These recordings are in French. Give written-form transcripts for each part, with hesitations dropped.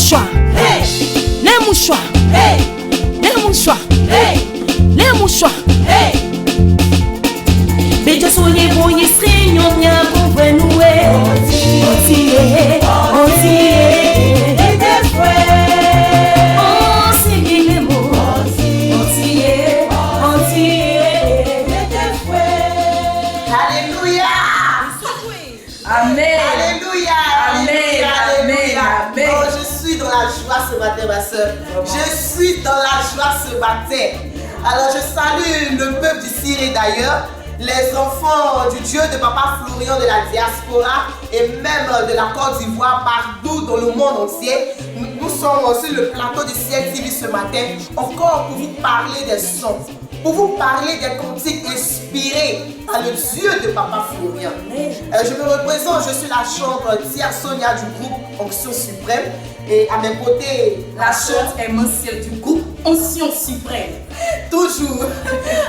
mouchoirs, les mouchoirs, les mouchoirs, les mouchoirs. Bejo soye boye senyo nya pour nous. Ce matin, ma soeur. Je suis dans la joie ce matin. Alors je salue le peuple du Syrie d'ailleurs, les enfants du Dieu de Papa Florian de la diaspora et même de la Côte d'Ivoire, partout dans le monde entier. Nous sommes sur le plateau du Ciel TV ce matin, encore pour vous parler des sons, pour vous parler des cantiques inspirés par le Dieu de Papa Florian. Je me représente, je suis la chambre Tia Sonia du groupe Onction Suprême. Et à mes côtés, la chante est Monsieur du groupe Onction Suprême. Toujours.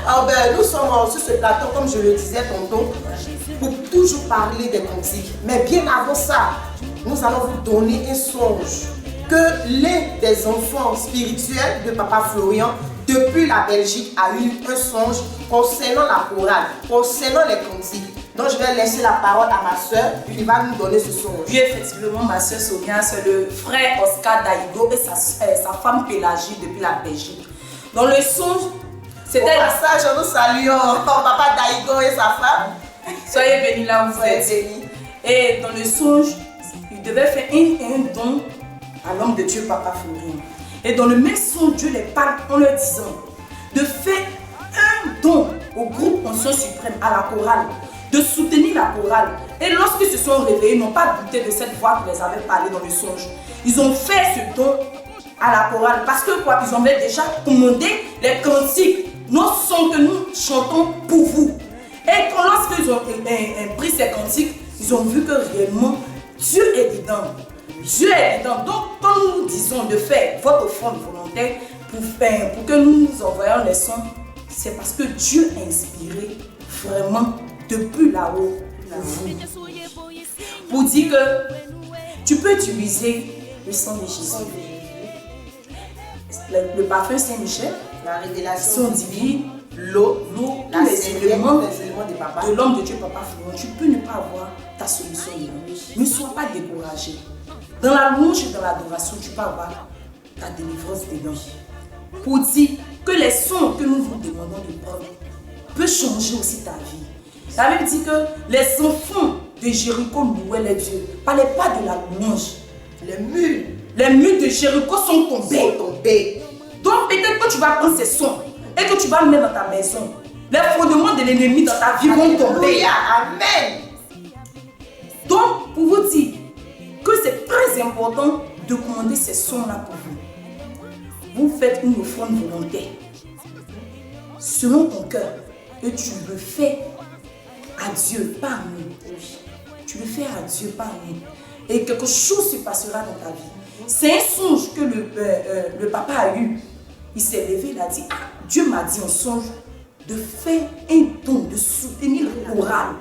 Alors nous sommes sur ce plateau, comme je le disais tantôt, pour toujours parler des cantiques. Mais bien avant ça, nous allons vous donner un songe que l'un des enfants spirituels de Papa Florian, depuis la Belgique, a eu un songe concernant la chorale, concernant les cantiques. Donc je vais laisser la parole à ma soeur qui va nous donner ce songe. Oui, effectivement, ma soeur Sonia, c'est le frère Oscar Daïgo et sa femme Pélagie depuis la Belgique. Dans le songe, c'était... Au passage, nous saluons Papa Daïgo et sa femme. Soyez bénis là où vous êtes. Et dans le songe, il devait faire un don à l'homme de Dieu, Papa Florian. Et dans le même songe, Dieu les parle en leur disant de faire un don au groupe Onction Suprême, à la chorale, de soutenir la chorale. Et lorsqu'ils se sont réveillés, ils n'ont pas douté de cette voix qui les avait parlé dans le songe. Ils ont fait ce don à la chorale parce que quoi, ils avaient déjà commandé les cantiques, nos sons que nous chantons pour vous. Et quand lorsqu'ils ont pris ces cantiques, ils ont vu que réellement Dieu est dedans. Dieu est dedans. Donc quand nous disons de faire votre offrande volontaire pour que nous envoyions les sons, c'est parce que Dieu a inspiré vraiment depuis là-haut pour vous. Pour dire que tu peux utiliser le sang de Jésus, le parfum Saint-Michel, la révélation divine, l'eau, les éléments de l'homme de Dieu, Papa Florian. Tu peux ne pas avoir ta solution. Ne sois pas découragé. Dans la louange et dans l'adoration, tu peux avoir ta délivrance dedans. Pour dire que les sons que nous vous demandons de prendre peuvent changer aussi ta vie. Ça veut dire que les enfants de Jéricho louaient les dieux. Parlez pas de la louange. Les murs de Jéricho sont tombés. Donc peut-être que tu vas prendre ces sons et que tu vas le mettre dans ta maison. Les fondements de l'ennemi dans ta vie vont tomber. Amen. Donc pour vous dire que c'est très important de commander ces sons-là pour vous. Vous faites une offrande volontaire selon ton cœur et tu le fais à Dieu, pas à nous. Tu le fais à Dieu, pas à nous. Et quelque chose se passera dans ta vie. C'est un songe que le papa a eu. Il s'est levé, il a dit, Dieu m'a dit en songe de faire un don, de soutenir le choral.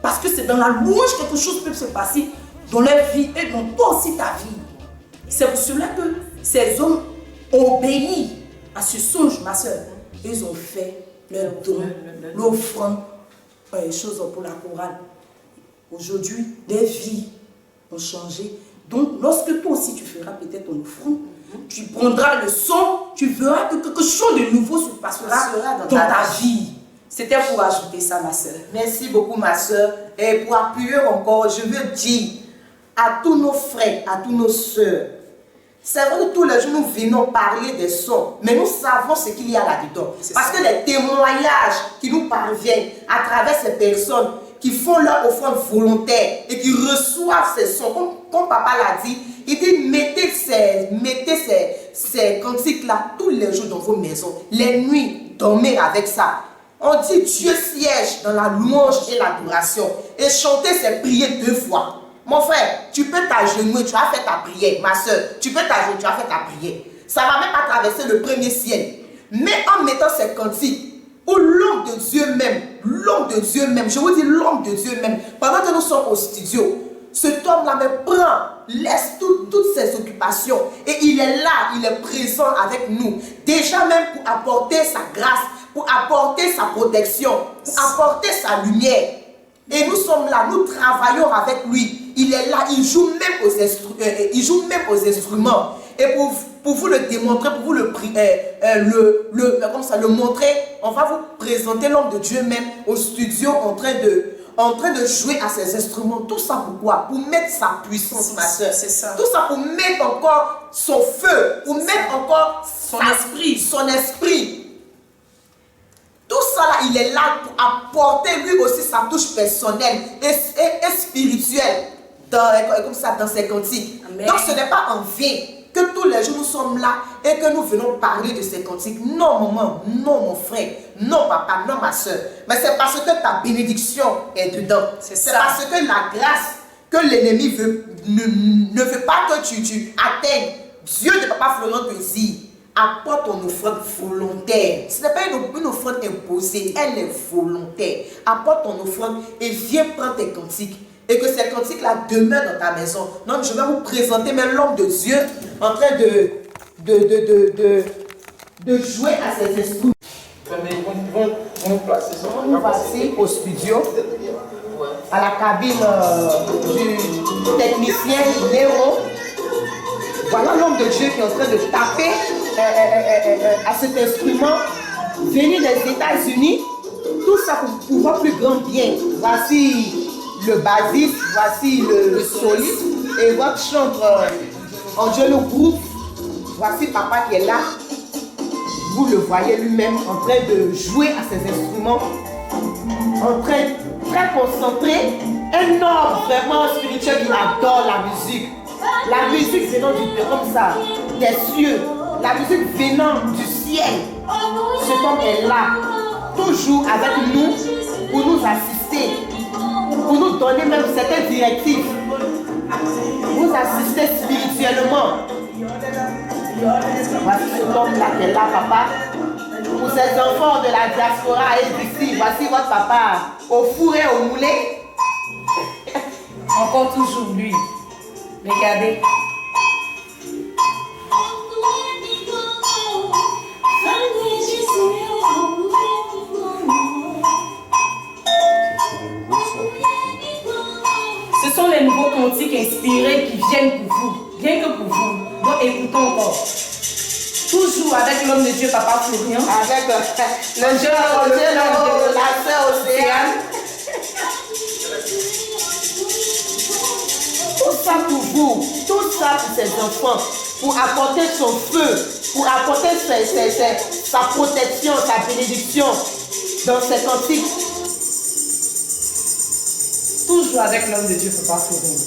Parce que c'est dans la louange quelque chose peut se passer dans leur vie et dans toi aussi ta vie. C'est pour cela que ces hommes ont obéi à ce songe, ma soeur. Ils ont fait leur don, l'offrande, les choses pour la chorale. Aujourd'hui, les vies ont changé. Donc, lorsque toi aussi tu feras peut-être ton offrande, tu prendras le son, tu verras que quelque chose de nouveau se passera dans ta vie. C'était pour ajouter ça, ma soeur. Merci beaucoup, ma soeur. Et pour appuyer encore, je veux dire à tous nos frères, à tous nos soeurs, c'est vrai que tous les jours nous venons parler des sons, mais nous savons ce qu'il y a là-dedans. Parce que les témoignages qui nous parviennent à travers ces personnes qui font leur offrande volontaire et qui reçoivent ces sons, comme papa l'a dit, il dit mettez ces cantiques-là tous les jours dans vos maisons. Les nuits, dormez avec ça. On dit Dieu siège dans la louange et l'adoration. Et chanter, c'est prier 2 fois. Mon frère, tu peux t'agenouiller, tu as fait ta prière. Ma soeur, tu peux t'agenouiller, tu as fait ta prière. Ça ne va même pas traverser le premier ciel. Mais en mettant ces cantiques, où l'homme de Dieu même, je vous dis l'homme de Dieu même, pendant que nous sommes au studio, cet homme-là me prend, laisse toutes ses occupations préoccupations. Et il est là, il est présent avec nous. Déjà même pour apporter sa grâce, pour apporter sa protection, pour apporter sa lumière. Et nous sommes là, nous travaillons avec lui. Il est là, il joue même aux instruments. Et pour vous le démontrer, pour vous le montrer, on va vous présenter l'homme de Dieu même au studio en train de jouer à ses instruments. Tout ça pourquoi? Pour mettre sa puissance, ma soeur. C'est ça. Tout ça pour mettre encore son feu, pour mettre encore son esprit. Tout ça là, il est là pour apporter lui aussi sa touche personnelle et spirituelle dans ses cantiques. Amen. Donc ce n'est pas en vain que tous les jours nous sommes là et que nous venons parler de ces cantiques. Non maman, non mon frère, non papa, non ma soeur. Mais c'est parce que ta bénédiction est dedans. C'est parce que la grâce que l'ennemi ne veut pas que tu atteignes. Dieu de Papa Florian te dit, apporte ton offrande volontaire. Ce n'est pas une offrande imposée, elle est volontaire. Apporte ton offrande et viens prendre tes cantiques. Et que ces cantiques-là demeurent dans ta maison. Donc je vais vous présenter même l'homme de Dieu en train de jouer à ses instruments. On nous voici au studio, à la cabine du technicien Léo. Voilà l'homme de Dieu qui est en train de taper à cet instrument venu des États-Unis. Tout ça pour voir plus grand bien. Voici le bassiste, voici le soliste et votre chanteur Angelo Group. Voici papa qui est là. Vous le voyez lui-même en train de jouer à ses instruments, en train très concentré. Un homme vraiment spirituel qui adore la musique. La musique venant comme ça, des cieux, la musique venant du ciel. Cet homme est là, toujours avec nous, pour nous assister, pour nous donner même certaines directives, vous assister spirituellement. Voici cet homme-là qui est là, papa. Pour ces enfants de la diaspora et d'ici, voici votre papa, au four et au moulin. Encore toujours lui. Regardez. Ce sont les nouveaux cantiques inspirés qui viennent pour vous, rien que pour vous. Donc écoutons encore. Toujours avec l'homme de Dieu, Papa Florian. Avec le Dieu, la sœur Océane. Tout ça pour vous, tout ça pour ses enfants, pour apporter son feu, pour apporter sa protection, sa bénédiction dans ses cantiques. Toujours avec l'homme de Dieu, Papa Florian.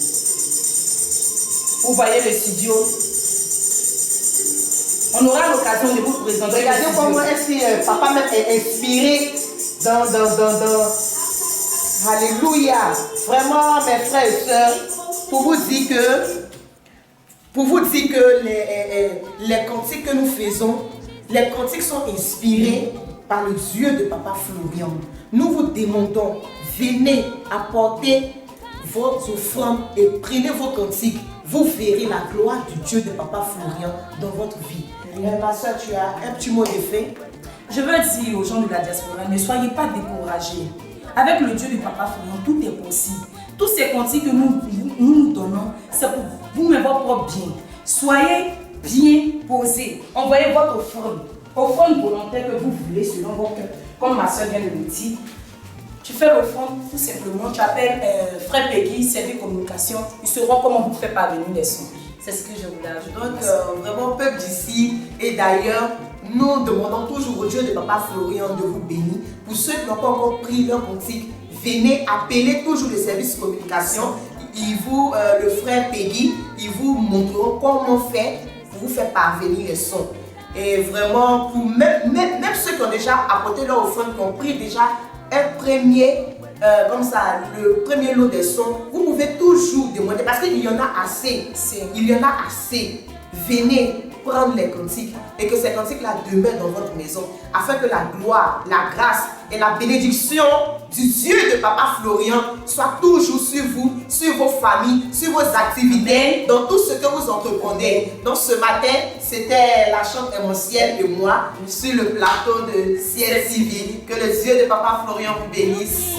Vous voyez le studio. On aura l'occasion de vous présenter. Regardez comment est-ce que papa même est inspiré dans Alléluia. Vraiment, mes frères et sœurs, pour vous dire que les cantiques que nous faisons, les cantiques sont inspirés par le Dieu de Papa Florian. Nous vous demandons, venez apporter vos offrandes et prenez vos cantiques. Vous verrez la gloire du Dieu de Papa Florian dans votre vie. Ma soeur, tu as un petit mot de fin? Je veux dire aux gens de la diaspora, ne soyez pas découragés. Avec le Dieu de Papa Florian, tout est possible. Tous ces cantiques que nous donnons, c'est pour vous-même votre propre bien. Soyez bien posés. Envoyez votre offrande volontaire que vous voulez selon vos cœurs. Comme ma soeur vient de le dire. Tu fais l'offrande, tout simplement. Tu appelles Frère Peggy, service communication. Ils sauront comment vous faire parvenir les sons. C'est ce que je voulais ajouter. Donc, vraiment, peuple d'ici et d'ailleurs, nous demandons toujours au Dieu de Papa Florian de vous bénir. Pour ceux qui n'ont pas encore pris leur cantique, venez appeler toujours le service communication. Le frère Peggy, ils vous montreront comment faire pour vous faire parvenir les sons. Et vraiment, pour même ceux qui ont déjà apporté leur offrande, qui ont pris déjà un premier, comme ça, le premier lot des sons, vous pouvez toujours demander parce qu'il y en a assez. Il y en a assez. Venez, prendre les cantiques et que ces cantiques-là demeurent dans votre maison afin que la gloire, la grâce et la bénédiction du Dieu de Papa Florian soient toujours sur vous, sur vos familles, sur vos activités, dans tout ce que vous entreprenez. Donc ce matin, c'était la chambre émotionnelle et moi sur le plateau de Ciel TV. Que le Dieu de Papa Florian vous bénisse.